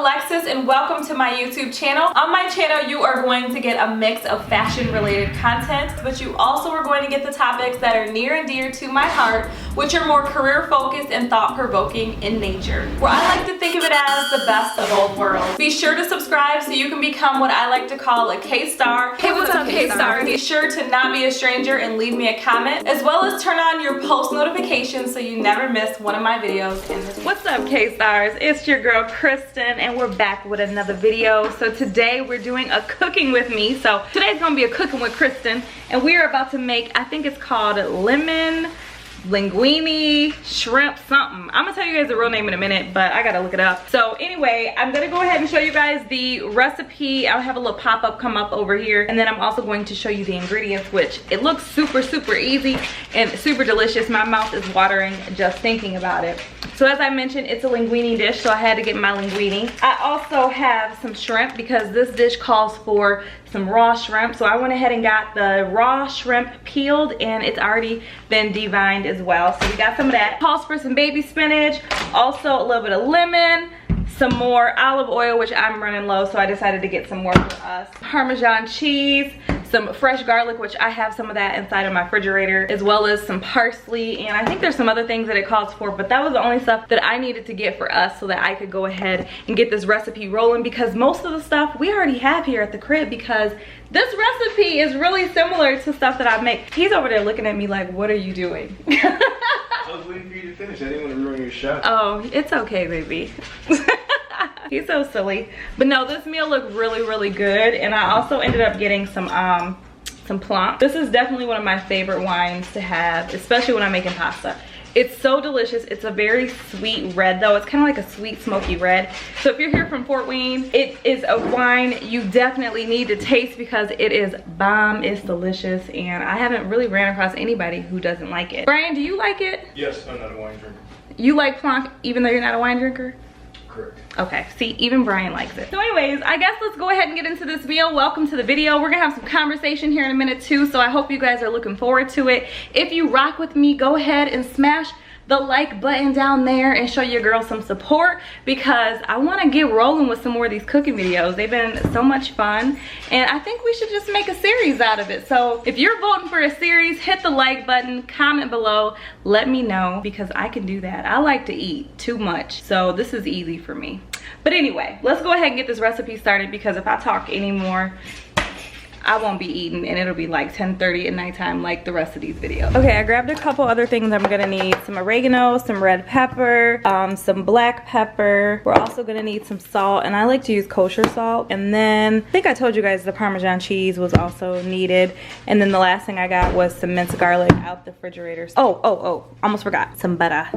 Alexis and welcome to my YouTube channel. On my channel you are going to get a mix of fashion related content, but you also are going to get the topics that are near and dear to my heart, which are more career focused and thought provoking in nature. Where I like to think of it as the best of both worlds. Be sure to subscribe so you can become what I like to call a K-star. Hey, what's up K-star? Be sure to not be a stranger and leave me a comment, as well as turn on your post notifications so you never miss one of my videos in this. What's up K-stars? It's your girl Kristyn and we're back with another video. So today we're doing a cooking with me. So today's gonna be a cooking with Kristyn and we are about to make, I think it's called lemon linguine shrimp something. I'm gonna tell you guys the real name in a minute, but I gotta look it up. So anyway, I'm gonna go ahead and show you guys the recipe. I'll have a little pop-up come up over here, and then I'm also going to show you the ingredients, which it looks super easy and super delicious. My mouth is watering just thinking about it. So as I mentioned, it's a linguine dish, so I had to get my linguine. I also have some shrimp because this dish calls for some raw shrimp. So I went ahead and got the raw shrimp peeled and it's already been devined as well. So we got some of that. Calls for some baby spinach, also a little bit of lemon, some more olive oil, which I'm running low, so I decided to get some more for us. Parmesan cheese, some fresh garlic, which I have some of that inside of my refrigerator, as well as some parsley, and I think there's some other things that it calls for, but that was the only stuff that I needed to get for us so that I could go ahead and get this recipe rolling, because most of the stuff we already have here at the crib, because this recipe is really similar to stuff that I make. He's over there looking at me like, what are you doing? I was waiting for you to finish. I didn't want to ruin your shot. Oh, it's okay, baby. He's so silly. But no, this meal looked really good, and I also ended up getting some plum. This is definitely one of my favorite wines to have, especially when I'm making pasta. It's so delicious. It's a very sweet red though. It's kind of like a sweet smoky red. So if you're here from Fort Wayne, it is a wine you definitely need to taste because it is bomb. It's delicious, and I haven't really ran across anybody who doesn't like it. Brian, do you like it? Yes, I'm not a wine drinker. You like plum even though you're not a wine drinker? Correct. Okay, see, even Brian likes it. So anyways, I guess let's go ahead and get into this meal. Welcome to the video. We're gonna have some conversation here in a minute too, so I hope you guys are looking forward to it. If you rock with me, go ahead and smash the like button down there and show your girl some support, because I want to get rolling with some more of these cooking videos. They've been so much fun, and I think we should just make a series out of it. So if you're voting for a series, hit the like button, comment below, let me know, because I can do that. I like to eat too much, so this is easy for me. But anyway, let's go ahead and get this recipe started, because if I talk anymore, I won't be eating and it'll be like 10:30 at nighttime like the rest of these videos. Okay, I grabbed a couple other things I'm gonna need. Some oregano, some red pepper, some black pepper. We're also gonna need some salt, and I like to use kosher salt. And then I think I told you guys the Parmesan cheese was also needed. And then the last thing I got was some minced garlic out the refrigerator. Oh, almost forgot. Some butter.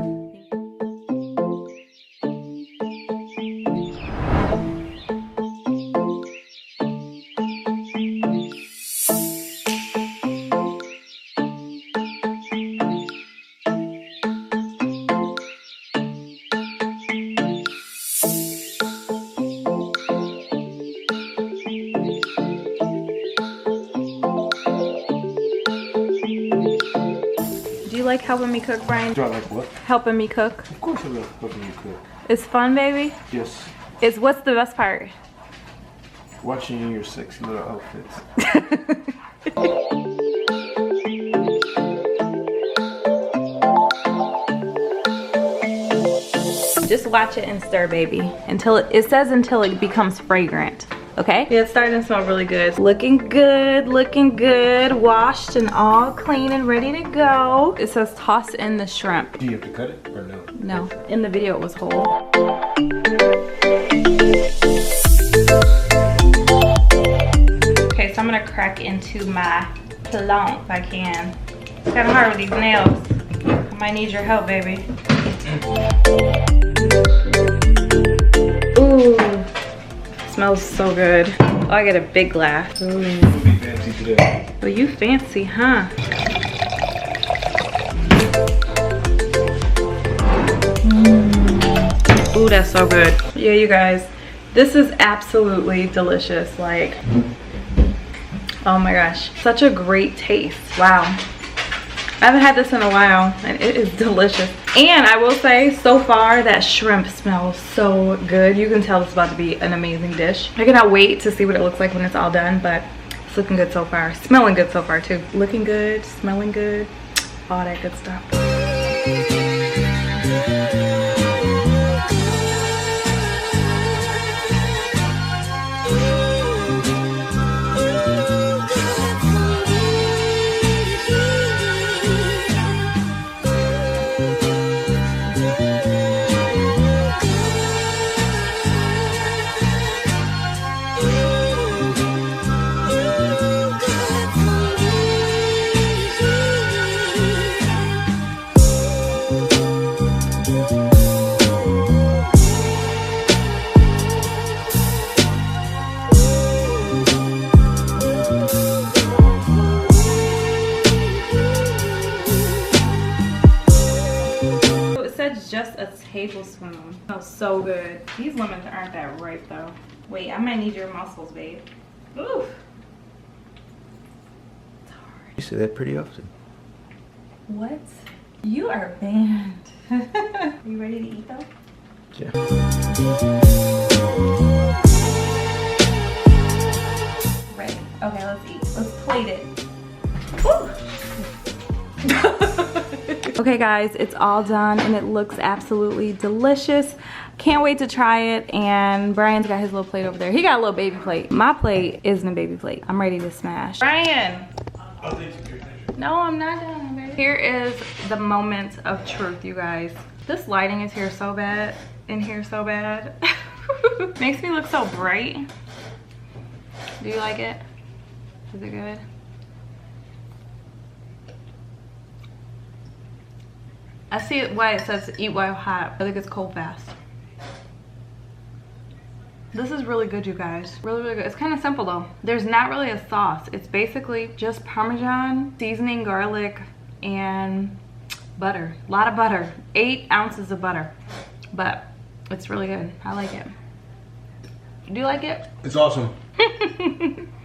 Like helping me cook, Brian? Do I like what? Helping me cook. Of course I love helping you cook. It's fun, baby? Yes. What's the best part? Watching you in your sexy little outfits. Just watch it and stir, baby. Until it says until it becomes fragrant. Okay? Yeah, it's starting to smell really good. Looking good, washed and all clean and ready to go. It says toss in the shrimp. Do you have to cut it or no? No, in the video it was whole. Okay, so I'm gonna crack into my plum if I can. It's kind of hard with these nails. I might need your help, baby. Ooh. Smells so good. Oh, I get a big glass. Ooh. You'll be fancy today. Well, you fancy, huh? Ooh, that's so good. Yeah, you guys, this is absolutely delicious. Like, oh my gosh, such a great taste. Wow. I haven't had this in a while and it is delicious. And I will say, so far that shrimp smells so good. You can tell it's about to be an amazing dish. I cannot wait to see what it looks like when it's all done, but it's looking good so far. Smelling good so far too. Looking good, smelling good, all that good stuff. Just a tablespoon. Smells so good. These lemons aren't that ripe though. Wait, I might need your muscles, babe. Oof. It's hard. You say that pretty often. What? You are banned. Are you ready to eat though? Yeah. Ready. Okay, let's eat. Let's plate it. Woo. Okay guys, it's all done and it looks absolutely delicious. Can't wait to try it. And Brian's got his little plate over there. He got a little baby plate. My plate isn't a baby plate. I'm ready to smash. Brian! No, I'm not done, baby. Here is the moment of truth, you guys. This lighting is here so bad. In here so bad. Makes me look so bright. Do you like it? Is it good? I see why it says eat while hot. I think it's cold fast. This is really good, you guys. Really, really good. It's kind of simple though. There's not really a sauce. It's basically just Parmesan, seasoning, garlic, and butter. A lot of butter. 8 ounces of butter. But it's really good. I like it. Do you like it? It's awesome.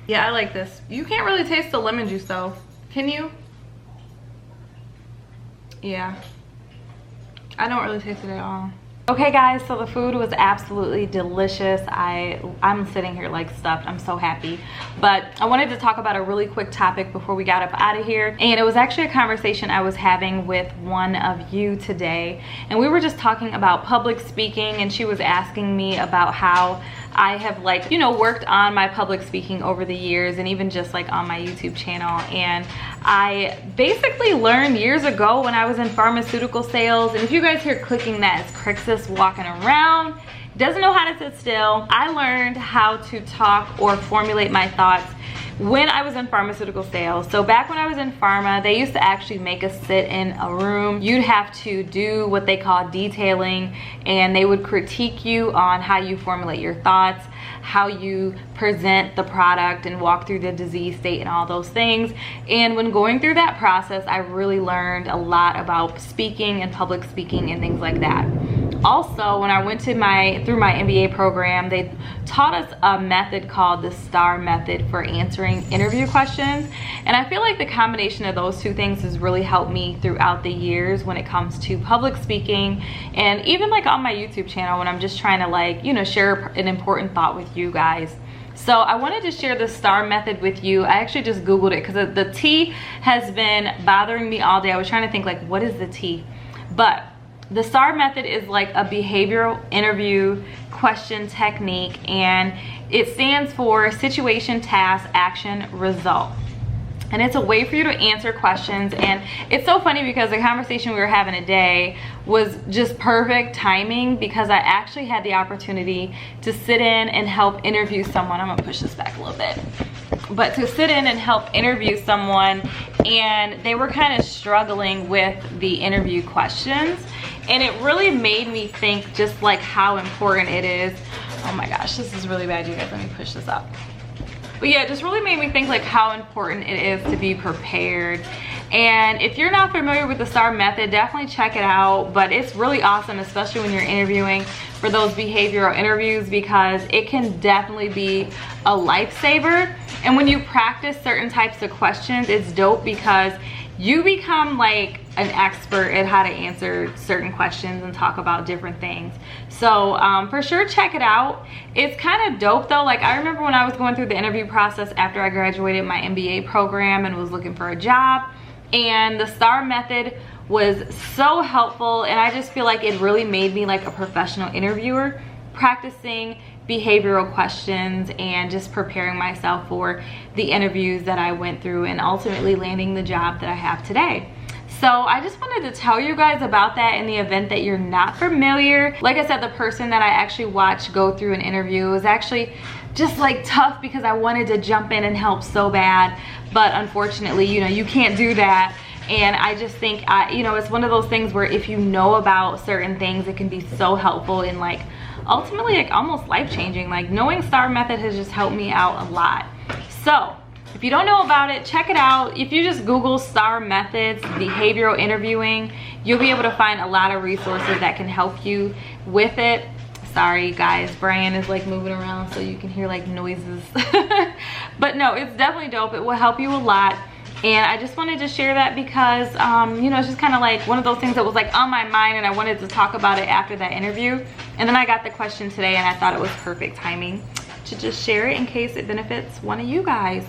Yeah, I like this. You can't really taste the lemon juice though. Can you? Yeah. I don't really taste it at all. Okay guys, so the food was absolutely delicious. I'm sitting here like stuffed. I'm so happy. But I wanted to talk about a really quick topic before we got up out of here. And it was actually a conversation I was having with one of you today. And we were just talking about public speaking, and she was asking me about how I have, like, you know, worked on my public speaking over the years, and even just like on my YouTube channel. And I basically learned years ago when I was in pharmaceutical sales, and if you guys hear clicking, that is Kristyn walking around, doesn't know how to sit still. I learned how to talk or formulate my thoughts when I was in pharmaceutical sales. So back when I was in pharma, they used to actually make us sit in a room. You'd have to do what they call detailing, and they would critique you on how you formulate your thoughts, how you present the product, and walk through the disease state and all those things. And when going through that process, I really learned a lot about speaking and public speaking and things like that. Also, when I went to through my MBA program, they taught us a method called the STAR method for answering interview questions. And I feel like the combination of those two things has really helped me throughout the years when it comes to public speaking, and even like on my YouTube channel when I'm just trying to, like, you know, share an important thought with you guys. So I wanted to share the STAR method with you. I actually just Googled it because the T has been bothering me all day. I was trying to think, like, what is the T? But the STAR method is like a behavioral interview question technique, and it stands for situation, task, action, result. And it's a way for you to answer questions. And it's so funny because the conversation we were having today was just perfect timing, because I actually had the opportunity to sit in and help interview someone. I'm gonna push this back a little bit. But to sit in and help interview someone, and they were kind of struggling with the interview questions. And it really made me think just like how important it is. Oh my gosh, this is really bad, you guys. Let me push this up. But yeah, it just really made me think like how important it is to be prepared. And if you're not familiar with the STAR method, definitely check it out. But it's really awesome, especially when you're interviewing for those behavioral interviews, because it can definitely be a lifesaver. And when you practice certain types of questions, it's dope because you become like an expert at how to answer certain questions and talk about different things. So for sure, check it out. It's kind of dope though. Like, I remember when I was going through the interview process after I graduated my MBA program and was looking for a job, and the STAR method was so helpful, and I just feel like it really made me like a professional interviewer, practicing behavioral questions and just preparing myself for the interviews that I went through and ultimately landing the job that I have today. So I just wanted to tell you guys about that in the event that you're not familiar. Like I said, the person that I actually watched go through an interview was actually just like tough because I wanted to jump in and help so bad, but unfortunately, you know, you can't do that. And I just think, you know, it's one of those things where if you know about certain things, it can be so helpful in like ultimately like almost life-changing. Like, knowing STAR method has just helped me out a lot. So if you don't know about it, check it out. If you just Google STAR methods, behavioral interviewing, you'll be able to find a lot of resources that can help you with it. Sorry guys, Brian is like moving around so you can hear like noises. But no, it's definitely dope. It will help you a lot. And I just wanted to share that because, you know, it's just kind of like one of those things that was like on my mind, and I wanted to talk about it after that interview. And then I got the question today, and I thought it was perfect timing to just share it in case it benefits one of you guys.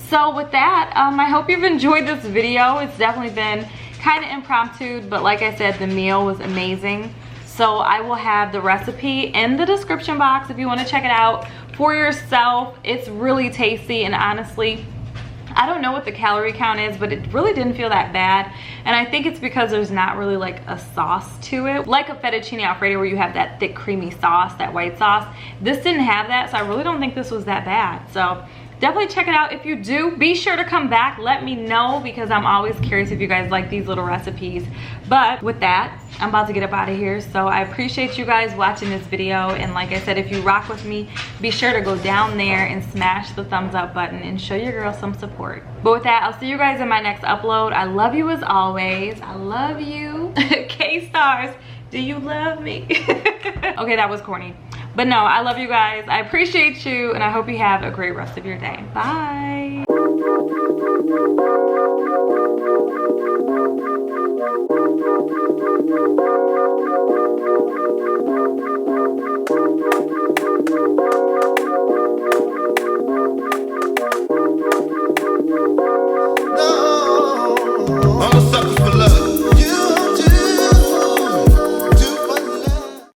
So with that, I hope you've enjoyed this video. It's definitely been kind of impromptu, but like I said, the meal was amazing. So I will have the recipe in the description box if you want to check it out for yourself. It's really tasty, and honestly, I don't know what the calorie count is, but it really didn't feel that bad. And I think it's because there's not really like a sauce to it. Like a fettuccine alfredo where you have that thick creamy sauce, that white sauce. This didn't have that, so I really don't think this was that bad. So definitely check it out. If you do, be sure to come back. Let me know, because I'm always curious if you guys like these little recipes. But with that, I'm about to get up out of here. So I appreciate you guys watching this video. And like I said, if you rock with me, be sure to go down there and smash the thumbs up button and show your girl some support. But with that, I'll see you guys in my next upload. I love you as always. I love you. K-stars, do you love me? Okay, that was corny. But no, I love you guys. I appreciate you, and I hope you have a great rest of your day. Bye.